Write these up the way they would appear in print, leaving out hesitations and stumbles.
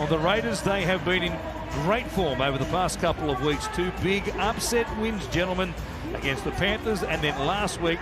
Well, the Raiders, they have been in great form over the past couple of weeks. Two big upset wins, gentlemen, against the Panthers, and then last week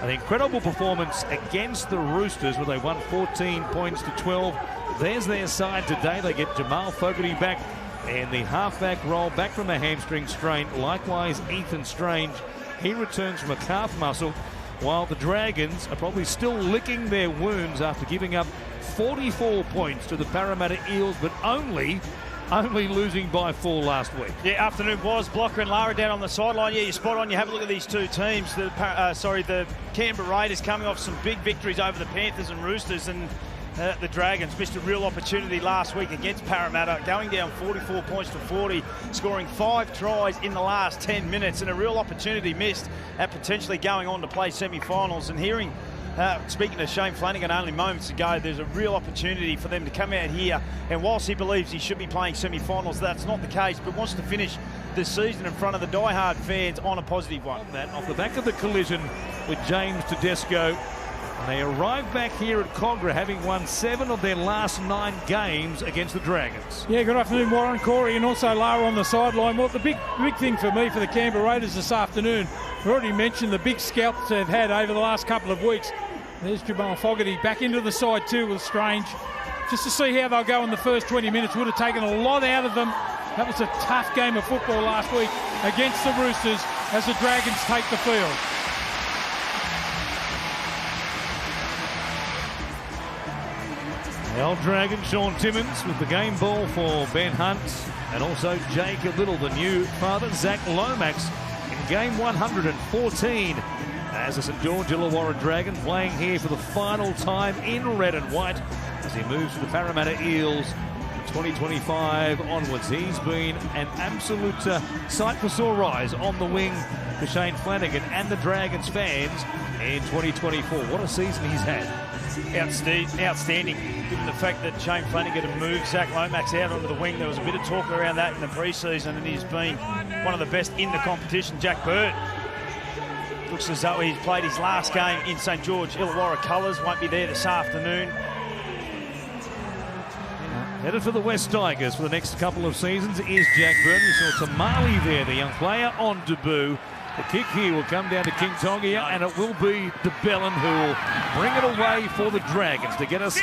an incredible performance against the Roosters where they won 14 points to 12. There's their side today. They get Jamal Fogarty back in the halfback role, back from a hamstring strain. Likewise, Ethan Strange, he returns from a calf muscle, while the Dragons are probably still licking their wounds after giving up 44 points to the Parramatta Eels, but only losing by 4 last week. Yeah, afternoon was Blocker and Lara down on the sideline. Yeah, you're spot on. You have a look at these two teams. The Canberra Raiders coming off some big victories over the Panthers and Roosters, and the Dragons missed a real opportunity last week against Parramatta, going down 44 points to 40, scoring 5 tries in the last 10 minutes, and a real opportunity missed at potentially going on to play semi-finals. And hearing speaking to Shane Flanagan only moments ago, there's a real opportunity for them to come out here, and whilst he believes he should be playing semi-finals, that's not the case, but wants to finish the season in front of the die-hard fans on a positive one. That off the back of the collision with James Tedesco, and they arrive back here at Cogra having won 7 of their last 9 games against the Dragons. Yeah, good afternoon, Warren, Corey, and also Lara on the sideline. Well, the big thing for me for the Canberra Raiders this afternoon, we already mentioned the big scalps they've had over the last couple of weeks. There's Jamal Fogarty back into the side too with Strange. Just to see how they'll go in the first 20 minutes. Would have taken a lot out of them. That was a tough game of football last week against the Roosters as the Dragons take the field. The old Dragon, Sean Timmins, with the game ball for Ben Hunt, and also Jacob Little, the new father, Zach Lomax, in game 114. As the St George Illawarra Dragon playing here for the final time in red and white as he moves to the Parramatta Eels 2025 onwards. He's been an absolute sight for sore eyes on the wing for Shane Flanagan and the Dragons fans in 2024. What a season he's had. Outstanding, given the fact that Shane Flanagan had moved Zach Lomax out onto the wing. There was a bit of talk around that in the pre-season, and he's been one of the best in the competition. Jack Bird looks as though he's played his last game in St George Illawarra colours. Won't be there this afternoon. Headed for the West Tigers for the next couple of seasons is Jack Bird. We saw Tamale there, the young player, on debut. The kick here will come down to King Tongia, and it will be DeBellin who will bring it away for the Dragons to get us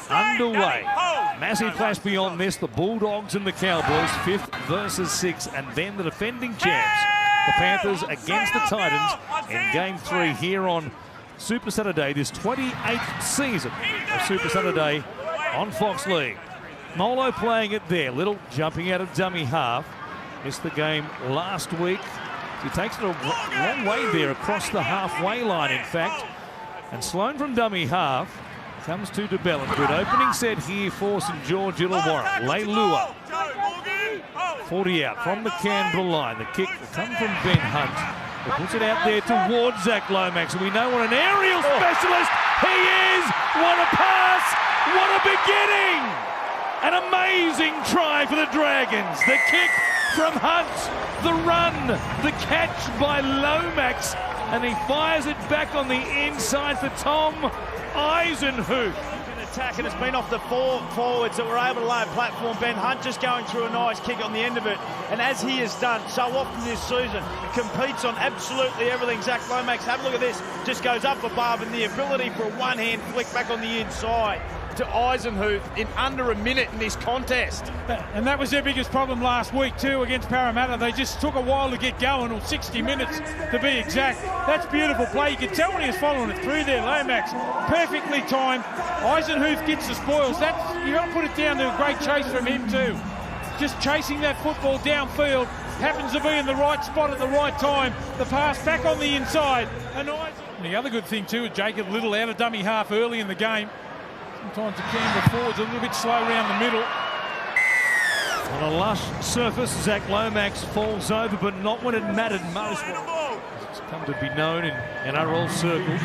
underway. Massive clash beyond this. The Bulldogs and the Cowboys, 5th versus 6th, and then the defending champs, the Panthers, against the Titans in Game 3 here on Super Saturday, this 28th season of Super Saturday on Fox League. Molo playing it there. Little jumping out of dummy half. Missed the game last week. He takes it a long way there across the halfway line, in fact. And Sloan from dummy half comes to DeBellin. Good opening set here for St George Illawarra. Leilua, 40 out from the Canberra line. The kick will come from Ben Hunt, who puts it out there towards Zach Lomax. And we know what an aerial specialist he is. What a pass! What a beginning! An amazing try for the Dragons. The kick from Hunt, the run, the catch by Lomax, and he fires it back on the inside for Tom Eisenhuth. Attack, and it's been off the 4 forwards that were able to lay a platform. Ben Hunt just going through a nice kick on the end of it, and as he has done so often this season, competes on absolutely everything. Zach Lomax, have a look at this, just goes up above, and the ability for a one-hand flick back on the inside to Eisenhuth in under a minute in this contest. And that was their biggest problem last week too against Parramatta. They just took a while to get going, or 60 minutes to be exact. That's beautiful play. You could tell when he was following it through there. Lomax, perfectly timed. Eisenhuth gets the spoils. You've got to put it down to a great chase from him too. Just chasing that football downfield. Happens to be in the right spot at the right time. The pass back on the inside. And the other good thing too is Jacob Little out of dummy half early in the game. Sometimes the Canberra forwards a little bit slow around the middle. On a lush surface, Zach Lomax falls over, but not when it mattered most. It's come to be known in NRL circles.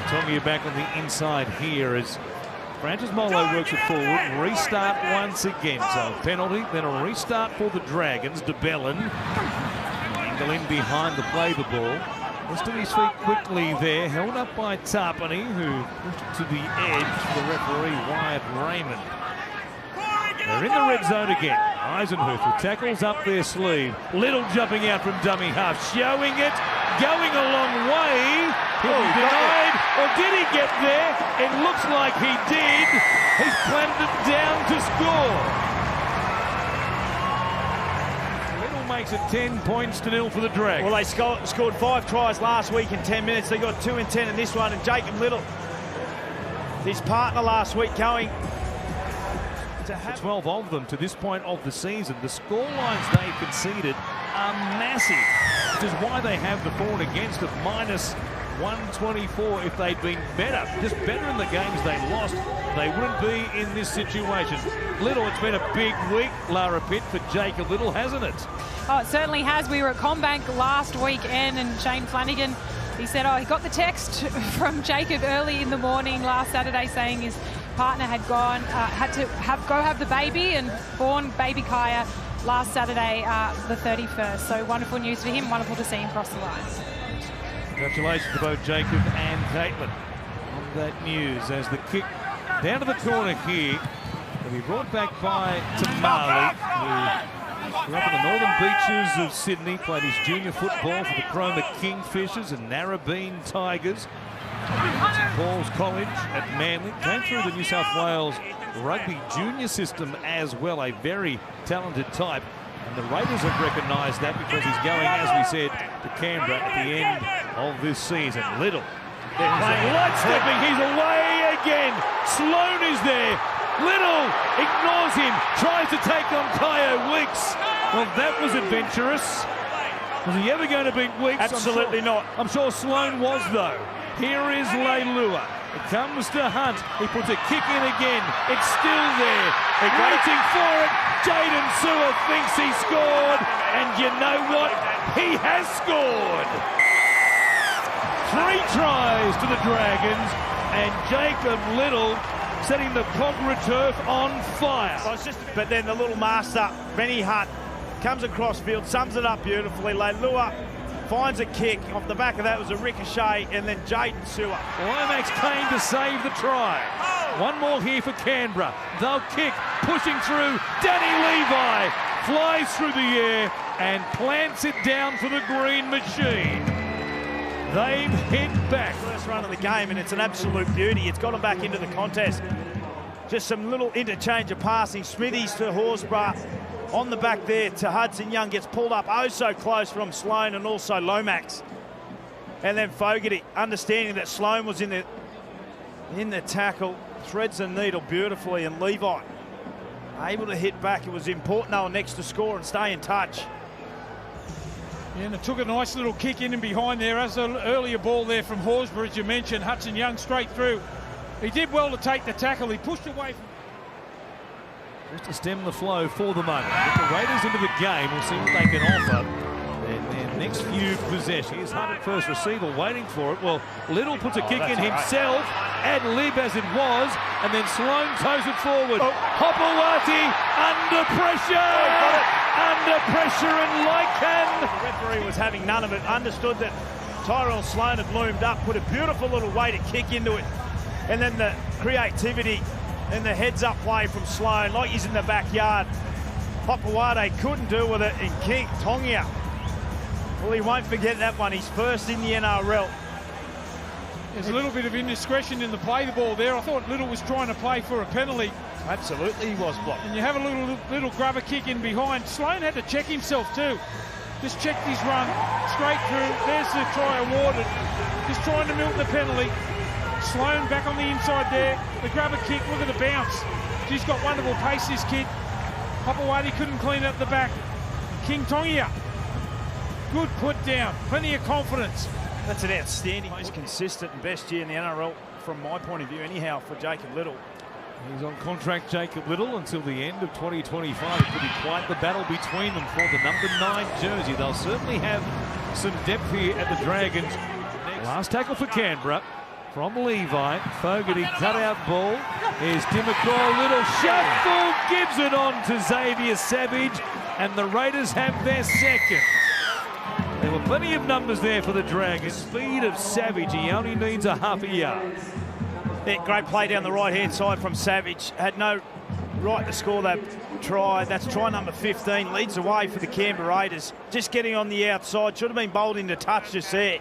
Talking you back on the inside here as Francis Molo works it forward. Restart once again. So penalty, then a restart for the Dragons. DeBellin. Angle in behind the play the ball. Was to his feet quickly there, held up by Tarpany, who pushed it to the edge for the referee, Wyatt Raymond. They're in the red zone again. Eisenhuth with tackles up their sleeve. Little jumping out from dummy half, showing it, going a long way. He'll be denied, or did he get there? It looks like he did. He's planted it down to score. Little makes it 10 points to 0 for the Dragons. Well, they scored 5 tries last week in 10 minutes. They got 2 in 10 in this one, and Jacob Little, his partner last week, going to have 12 of them to this point of the season. The scorelines they've conceded are massive, which is why they have the for and against of -124. If they'd been better, just better in the games they lost, they wouldn't be in this situation. Little, it's been a big week, Lara Pitt, for Jacob Little, hasn't it? Oh, it certainly has. We were at Combank last weekend, and Shane Flanagan, he said, he got the text from Jacob early in the morning last Saturday saying his partner had gone, had to go have the baby, and born baby Kaya last Saturday, the 31st. So wonderful news for him, wonderful to see him cross the line. Congratulations to both Jacob and Caitlin on that news, as the kick down to the corner here will be brought back by Tamale, who grew up in the northern beaches of Sydney, played his junior football for the Cromer Kingfishers and Narrabeen Tigers. St Paul's College at Manly, came through the New South Wales rugby junior system as well, a very talented type. And the Raiders have recognised that because he's going, as we said, to Canberra at the end of this season. Little, they're playing light stepping, he's away again. Sloan is there. Little ignores him, tries to take on Kyo Weeks. Well, that was adventurous. Was he ever going to beat Weeks? Absolutely not. I'm sure Sloan was, though. Here is Leilua. It comes to Hunt. He puts a kick in again. It's still there. Waiting for it. Jaden Sewer thinks he scored. And you know what? He has scored. 3 tries to the Dragons. And Jacob Little setting the Cogra turf on fire. But then the little master, Benny Hunt, comes across field, sums it up beautifully. Leilua finds a kick. Off the back of that was a ricochet, and then Jaden Sewer. Lomax Kane to save the try. One more here for Canberra. They'll kick, pushing through. Danny Levi flies through the air and plants it down for the green machine. They've hit back. First run of the game, and it's an absolute beauty. It's got them back into the contest. Just some little interchange of passing. Smithies to Horsburgh. On the back there to Hudson Young, gets pulled up oh so close from Sloan and also Lomax. And then Fogarty, understanding that Sloan was in the tackle, threads the needle beautifully, and Levi able to hit back. It was important they were next to score and stay in touch. Yeah, and it took a nice little kick in and behind there. As an earlier ball there from Horsburgh, as you mentioned, Hudson Young straight through. He did well to take the tackle. He pushed away from... Just to stem the flow for the moment. Get the Raiders into the game. We'll see what they can offer in their next few possessions. Here's Hunt at first receiver, waiting for it. Well, Little puts a kick in himself, ad lib as it was, and then Sloan toes it forward. Hopewati under pressure! Under pressure, and Lycan. The referee was having none of it. Understood that Tyrell Sloan had loomed up, put a beautiful little way to kick into it. And then the creativity and the heads-up play from Sloan, like he's in the backyard. Hopewati couldn't deal with it, and King Tongia, well, he won't forget that one. He's first in the NRL. There's a little bit of indiscretion in the play the ball there. I thought Little was trying to play for a penalty. Absolutely, he was blocked. And you have a little grubber kick in behind. Sloan had to check himself too. Just checked his run straight through. There's the try awarded. Just trying to milk the penalty. Sloan back on the inside there. The grubber kick, look at the bounce. He's got wonderful pace, this kid. Hopewati couldn't clean up the back. King Tongia, good put down, plenty of confidence. That's an outstanding, most consistent and best year in the NRL from my point of view anyhow for Jacob Little. He's on contract, Jacob Little, until the end of 2025. It could be quite the battle between them for the number 9 jersey. They'll certainly have some depth here at the Dragons. Last tackle for Canberra. From Levi, Fogarty cutout ball. Here's Dimacor, Little shuffle, gives it on to Xavier Savage, and the Raiders have their second. There were plenty of numbers there for the Dragons. Speed of Savage, he only needs a half a yard. Yeah, great play down the right-hand side from Savage. Had no right to score that try. That's try number 15. Leads the way for the Canberra Raiders. Just getting on the outside. Should have been bowled into touch just there.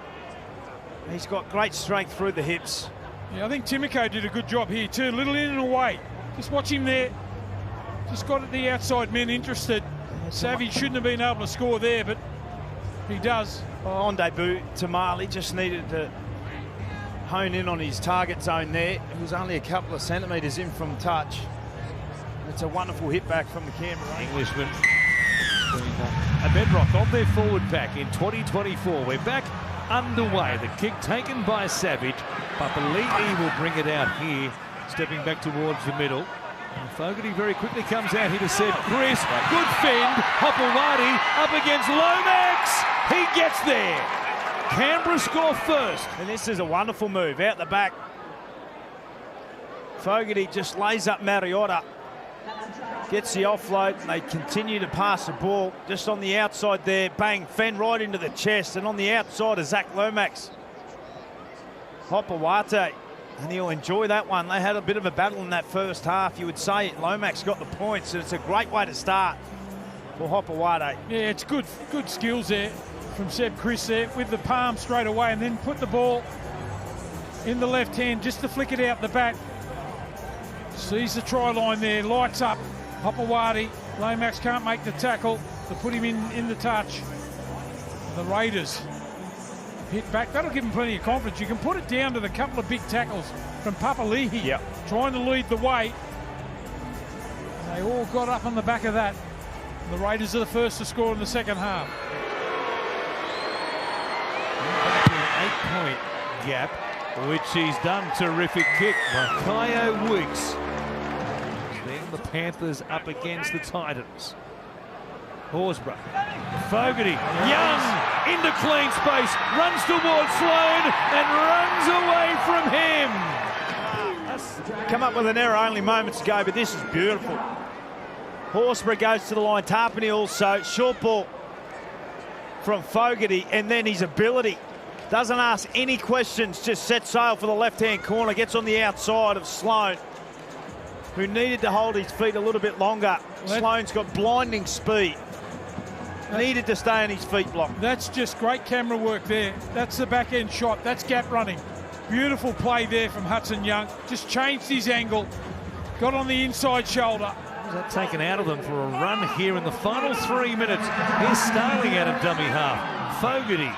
He's got great strength through the hips. Yeah, I think Timoko did a good job here too. A little in and away. Just watch him there. Just got the outside men interested. Savage shouldn't have been able to score there, but he does. On debut, Tamale just needed to hone in on his target zone there. It was only a couple of centimetres in from touch. It's a wonderful hit back from the Canberra. Englishman. A bedrock of their forward pack in 2024. We're back underway. The kick taken by Savage. Papali'i will bring it out here, stepping back towards the middle. And Fogarty very quickly comes out here to set Chris. Good fend. Hopewadi up against Lomax. He gets there. Canberra score first. And this is a wonderful move out the back. Fogarty just lays up Mariota. Gets the offload, and they continue to pass the ball. Just on the outside there, bang, fend right into the chest, and on the outside is Zach Lomax. Hopewadi, and he'll enjoy that one. They had a bit of a battle in that first half. You would say Lomax got the points, and it's a great way to start for Hopewadi. Yeah, it's good skills there from Seb Chris there with the palm straight away, and then put the ball in the left hand just to flick it out the back. Sees the try line there, lights up. Hopewadi, Lomax can't make the tackle to put him in the touch. The Raiders hit back. That'll give him plenty of confidence. You can put it down to the couple of big tackles from Papali'i, trying to lead the way. They all got up on the back of that. The Raiders are the first to score in the second half. 8-point gap, which he's done. Terrific kick by Kyo Weeks. Then the Panthers up against the Titans. Horsburgh, Fogarty, Young into clean space, runs towards Sloan and runs away from him. Come up with an error only moments ago, but this is beautiful. Horsburgh goes to the line, Tarpany also, short ball from Fogarty, and then his ability. Doesn't ask any questions, just sets sail for the left-hand corner, gets on the outside of Sloan, who needed to hold his feet a little bit longer. Sloan's got blinding speed. Needed to stay on his feet block. That's just great camera work there. That's the back-end shot. That's gap running. Beautiful play there from Hudson Young. Just changed his angle. Got on the inside shoulder. Was that taken out of them for a run here in the final 3 minutes? Here's Starling out of dummy half. Fogarty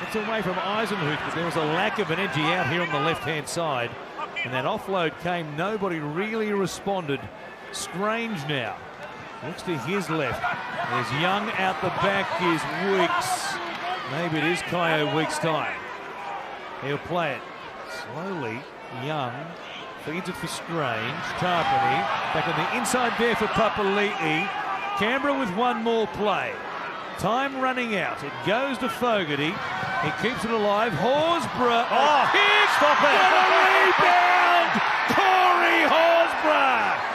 gets away from Eisenhuth, but there was a lack of energy out here on the left-hand side. And that offload came. Nobody really responded. Strange now. Looks to his left. There's Young out the back is Weeks. Maybe it is Kyo Weeks' time. He'll play it. Slowly, Young feeds it for Strange. Tarpany back on the inside there for Papali'i. Canberra with one more play. Time running out. It goes to Fogarty. He keeps it alive. Horsburgh. Oh, kick! Stop it! What a rebound! Corey Horsburgh!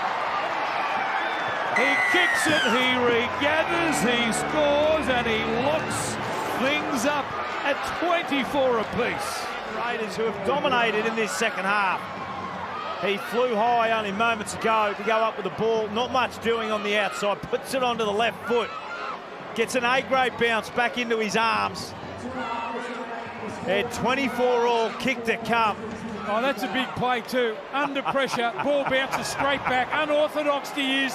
He kicks it, he regathers, he scores, and he locks things up at 24 apiece. Raiders who have dominated in this second half. He flew high only moments ago to go up with the ball. Not much doing on the outside. Puts it onto the left foot. Gets an A-grade bounce back into his arms. And 24 all, kick to come. Oh, that's a big play too. Under pressure, ball bounces straight back. Unorthodox he is.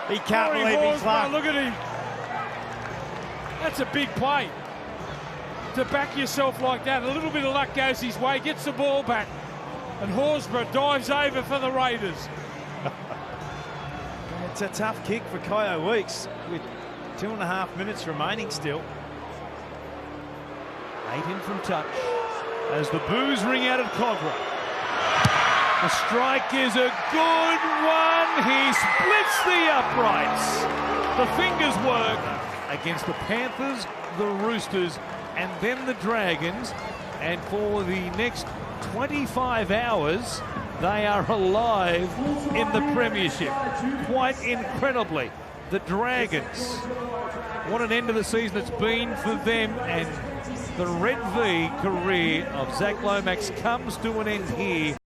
He can't believe his luck. Look at him. That's a big play. To back yourself like that, a little bit of luck goes his way, gets the ball back, and Horsburgh dives over for the Raiders. It's a tough kick for Kyo Weeks with 2.5 minutes remaining still. 8 in from touch as the boos ring out at Cogra. The strike is a good one. He splits the uprights. The fingers work against the Panthers, the Roosters, and then the Dragons. And for the next 25 hours, they are alive in the Premiership. Quite incredibly, the Dragons. What an end of the season it's been for them, and the Red V career of Zach Lomax comes to an end here.